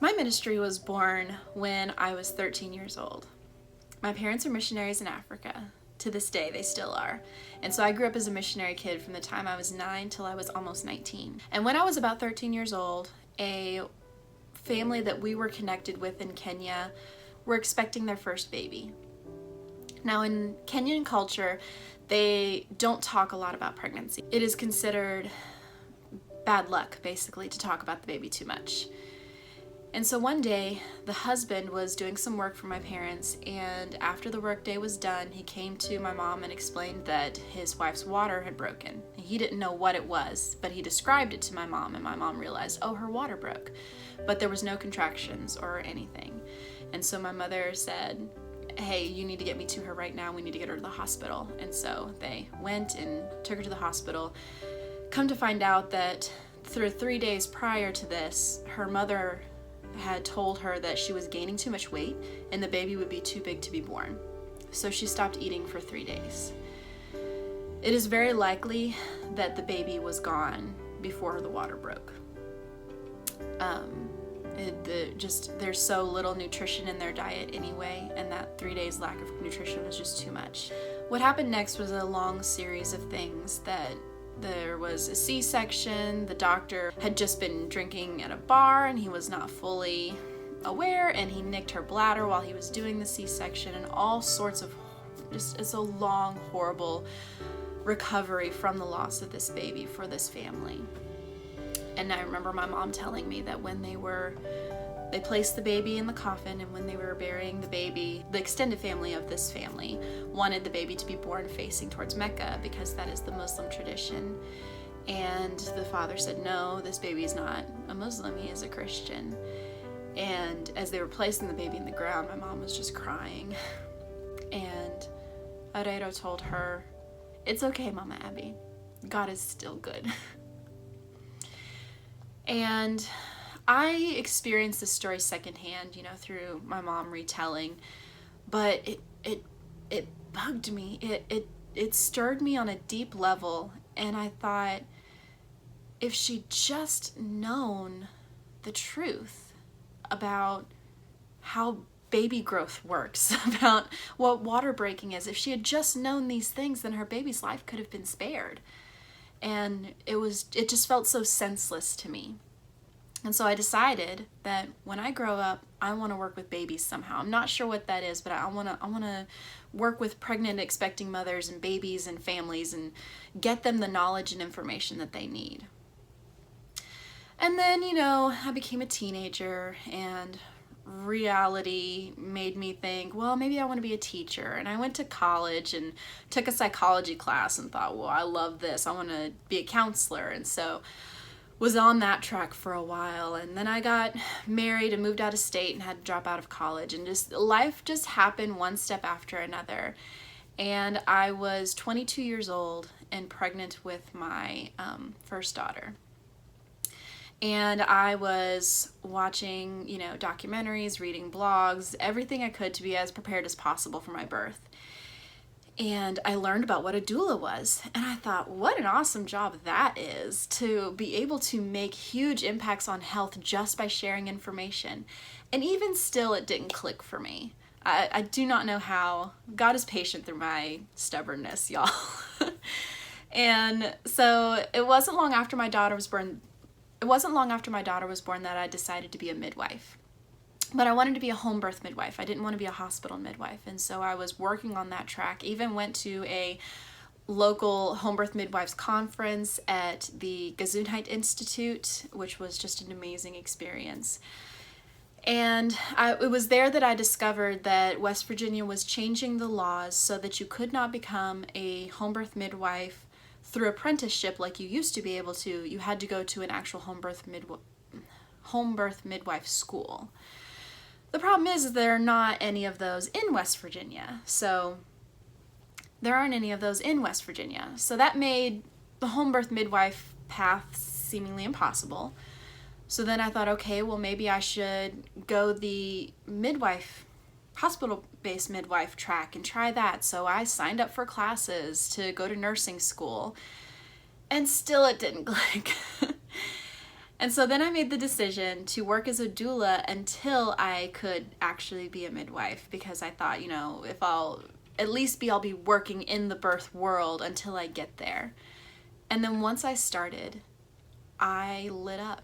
My ministry was born when I was 13 years old. My parents are missionaries in Africa. To this day, they still are. And so I grew up as a missionary kid from the time I was 9 till I was almost 19. And when I was about 13 years old, a family that we were connected with in Kenya were expecting their first baby. Now, in Kenyan culture, they don't talk a lot about pregnancy. It is considered bad luck, basically, to talk about the baby too much. And so one day, the husband was doing some work for my parents, and after the workday was done, he came to my mom and explained that his wife's water had broken. He didn't know what it was, but he described it to my mom, and my mom realized, oh, her water broke. But there was no contractions or anything. And so my mother said, hey, you need to get me to her right now. We need to get her to the hospital. And so they went and took her to the hospital. Come to find out that through 3 days prior to this, her mother had told her that she was gaining too much weight and the baby would be too big to be born. So she stopped eating for 3 days. It is very likely that the baby was gone before the water broke. There's so little nutrition in their diet anyway, and that 3 days lack of nutrition was just too much. What happened next was a long series of things. That there was a C-section, the doctor had just been drinking at a bar and he was not fully aware, and he nicked her bladder while he was doing the C-section, and all sorts of, it's a long, horrible recovery from the loss of this baby for this family. And I remember my mom telling me that when they placed the baby in the coffin, and when they were burying the baby, the extended family of this family wanted the baby to be born facing towards Mecca because that is the Muslim tradition. And the father said, no, this baby is not a Muslim, he is a Christian. And as they were placing the baby in the ground, my mom was just crying. And Arero told her, it's okay, Mama Abby, God is still good. And I experienced this story secondhand, through my mom retelling, but it bugged me. It stirred me on a deep level, and I thought, if she'd just known the truth about how baby growth works, about what water breaking is, if she had just known these things, then her baby's life could have been spared. And it just felt so senseless to me. And so I decided that when I grow up, I want to work with babies somehow. I'm not sure what that is, but I want to work with pregnant, expecting mothers and babies and families and get them the knowledge and information that they need. And then, I became a teenager, and reality made me think, well, maybe I want to be a teacher. And I went to college and took a psychology class and thought, well, I love this. I want to be a counselor. And so was on that track for a while, and then I got married and moved out of state and had to drop out of college, and life just happened one step after another. And I was 22 years old and pregnant with my first daughter. And I was watching, documentaries, reading blogs, everything I could to be as prepared as possible for my birth. And I learned about what a doula was, and I thought, what an awesome job that is, to be able to make huge impacts on health just by sharing information. And even still, it didn't click for me. I do not know how. God is patient through my stubbornness, y'all. And so it wasn't long after my daughter was born that I decided to be a midwife. But I wanted to be a home birth midwife. I didn't want to be a hospital midwife. And so I was working on that track, even went to a local home birth midwives conference at the Gesundheit Institute, which was just an amazing experience. And it was there that I discovered that West Virginia was changing the laws so that you could not become a home birth midwife through apprenticeship like you used to be able to. You had to go to an actual home birth midwife school. The problem is there are not any of those in West Virginia. So there aren't any of those in West Virginia. So that made the home birth midwife path seemingly impossible. So then I thought, okay, well, maybe I should go the hospital-based midwife track and try that. So I signed up for classes to go to nursing school, and still it didn't click. And so then I made the decision to work as a doula until I could actually be a midwife, because I thought, if I'll be working in the birth world until I get there. And then once I started, I lit up.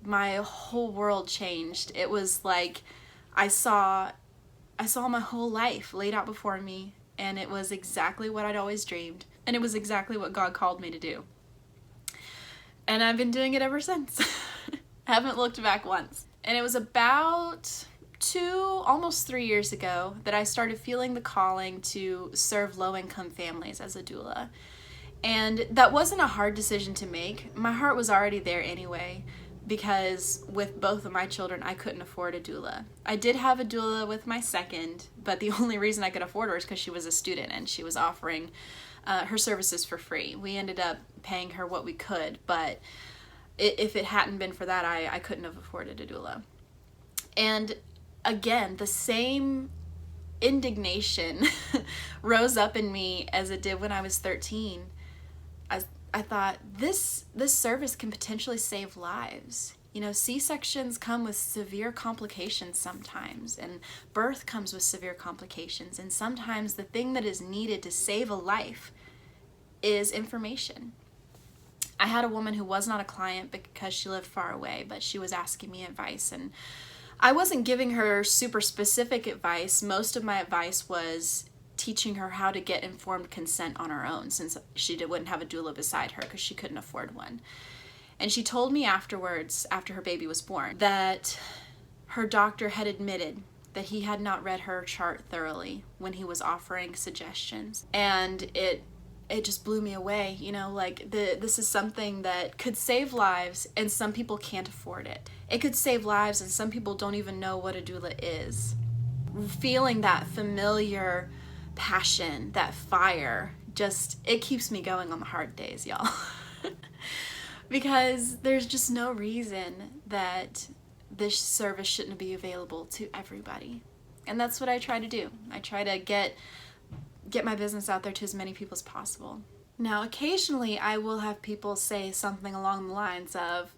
My whole world changed. It was like I saw my whole life laid out before me, and it was exactly what I'd always dreamed, and it was exactly what God called me to do. And I've been doing it ever since. I haven't looked back once. And it was about almost 3 years ago that I started feeling the calling to serve low-income families as a doula. And that wasn't a hard decision to make. My heart was already there anyway, because with both of my children, I couldn't afford a doula. I did have a doula with my second, but the only reason I could afford her is because she was a student and she was offering her services for free. We ended up paying her what we could, but if it hadn't been for that, I couldn't have afforded a doula. And again, the same indignation rose up in me as it did when I was 13. I thought, this service can potentially save lives. C-sections come with severe complications sometimes, and birth comes with severe complications, and sometimes the thing that is needed to save a life is information. I had a woman who was not a client because she lived far away, but she was asking me advice, and I wasn't giving her super specific advice. Most of my advice was teaching her how to get informed consent on her own, since she wouldn't have a doula beside her because she couldn't afford one. And she told me afterwards, after her baby was born, that her doctor had admitted that he had not read her chart thoroughly when he was offering suggestions. And it just blew me away. This is something that could save lives, and some people can't afford it. It could save lives, and some people don't even know what a doula is. Feeling that familiar passion, that fire, it keeps me going on the hard days, y'all. Because there's just no reason that this service shouldn't be available to everybody. And that's what I try to do. I try to get my business out there to as many people as possible. Now, occasionally I will have people say something along the lines of,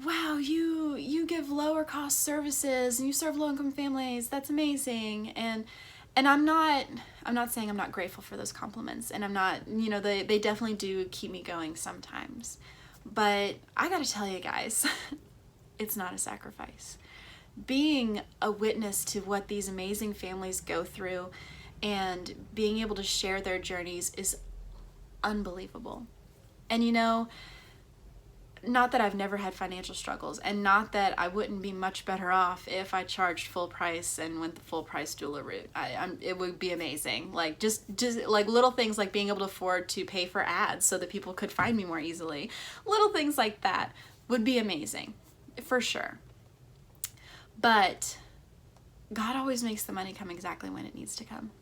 wow, you give lower cost services and you serve low-income families, that's amazing. And I'm not saying I'm not grateful for those compliments, and I'm not, they definitely do keep me going sometimes. But I gotta tell you guys, it's not a sacrifice. Being a witness to what these amazing families go through and being able to share their journeys is unbelievable. And not that I've never had financial struggles, and not that I wouldn't be much better off if I charged full price and went the full price doula route. It would be amazing. Like just like little things like being able to afford to pay for ads so that people could find me more easily. Little things like that would be amazing, for sure. But God always makes the money come exactly when it needs to come.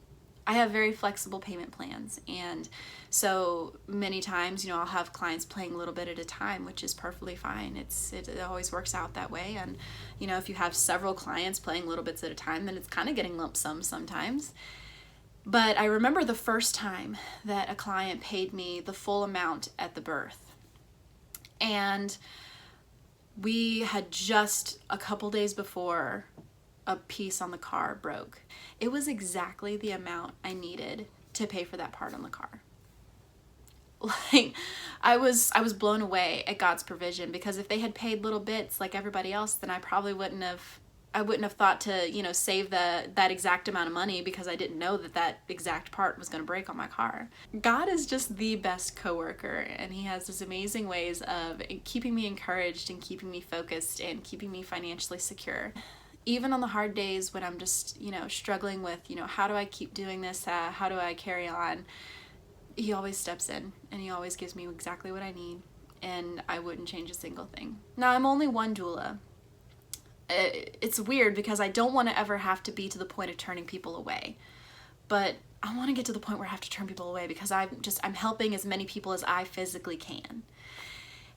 I have very flexible payment plans, and so many times, I'll have clients paying a little bit at a time, which is perfectly fine. It always works out that way. And if you have several clients paying little bits at a time, then it's kind of getting lump sum sometimes. But I remember the first time that a client paid me the full amount at the birth, and we had just a couple days before a piece on the car broke. It was exactly the amount I needed to pay for that part on the car. Like, I was blown away at God's provision, because if they had paid little bits like everybody else, then I probably wouldn't have thought to, save that exact amount of money, because I didn't know that exact part was going to break on my car. God is just the best coworker, and he has this amazing ways of keeping me encouraged and keeping me focused and keeping me financially secure. Even on the hard days when I'm just, struggling with, how do I keep doing this? How do I carry on? He always steps in, and he always gives me exactly what I need, and I wouldn't change a single thing. Now, I'm only one doula. It's weird because I don't want to ever have to be to the point of turning people away, but I want to get to the point where I have to turn people away, because I'm helping as many people as I physically can.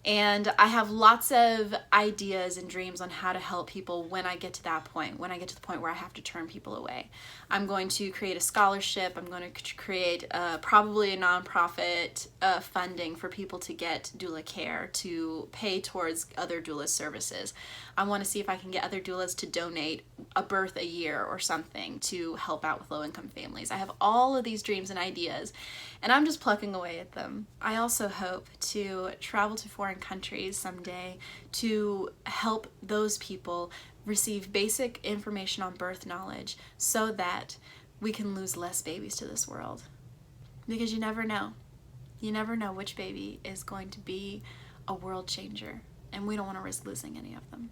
And I have lots of ideas and dreams on how to help people when I get to that point, when I get to the point where I have to turn people away. I'm going to create a scholarship. I'm going to create probably a nonprofit funding for people to get doula care, to pay towards other doula services. I want to see if I can get other doulas to donate a birth a year or something to help out with low-income families. I have all of these dreams and ideas, and I'm just plucking away at them. I also hope to travel to foreign countries someday to help those people receive basic information on birth knowledge so that we can lose less babies to this world. Because you never know. You never know which baby is going to be a world changer, and we don't want to risk losing any of them.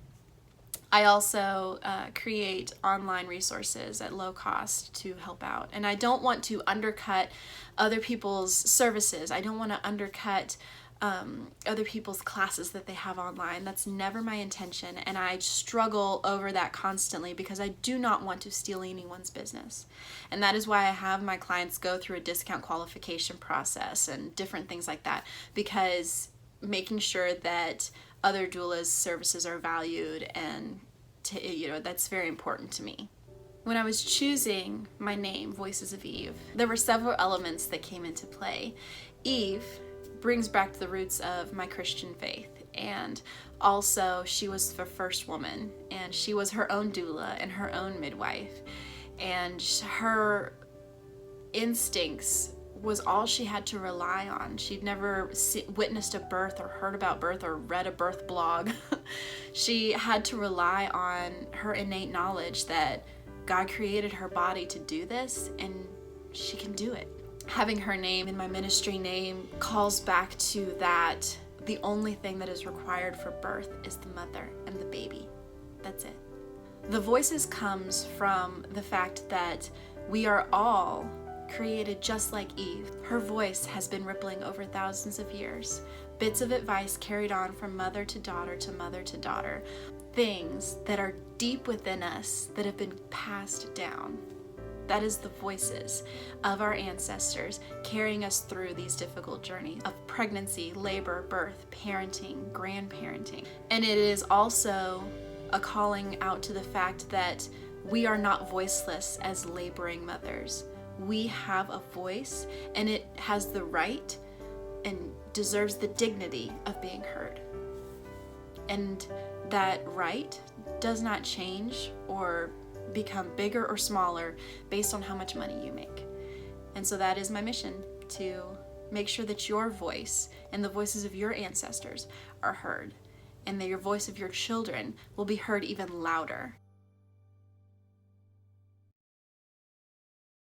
I also create online resources at low cost to help out. And I don't want to undercut other people's services. I don't want to undercut other people's classes that they have online. That's never my intention. And I struggle over that constantly because I do not want to steal anyone's business. And that is why I have my clients go through a discount qualification process and different things like that, because making sure that other doulas' services are valued, and that's very important to me. When I was choosing my name, Voices of Eve, there were several elements that came into play. Eve brings back to the roots of my Christian faith, and also she was the first woman, and she was her own doula and her own midwife, and her instincts was all she had to rely on. She'd never witnessed a birth or heard about birth or read a birth blog. She had to rely on her innate knowledge that God created her body to do this, and she can do it. Having her name in my ministry name calls back to that. The only thing that is required for birth is the mother and the baby. That's it. The Voices comes from the fact that we are all created just like Eve. Her voice has been rippling over thousands of years. Bits of advice carried on from mother to daughter to mother to daughter. Things that are deep within us that have been passed down. That is the voices of our ancestors carrying us through these difficult journeys of pregnancy, labor, birth, parenting, grandparenting. And it is also a calling out to the fact that we are not voiceless as laboring mothers. We have a voice, and it has the right and deserves the dignity of being heard. And that right does not change or become bigger or smaller based on how much money you make. And so that is my mission, to make sure that your voice and the voices of your ancestors are heard, and that your voice of your children will be heard even louder.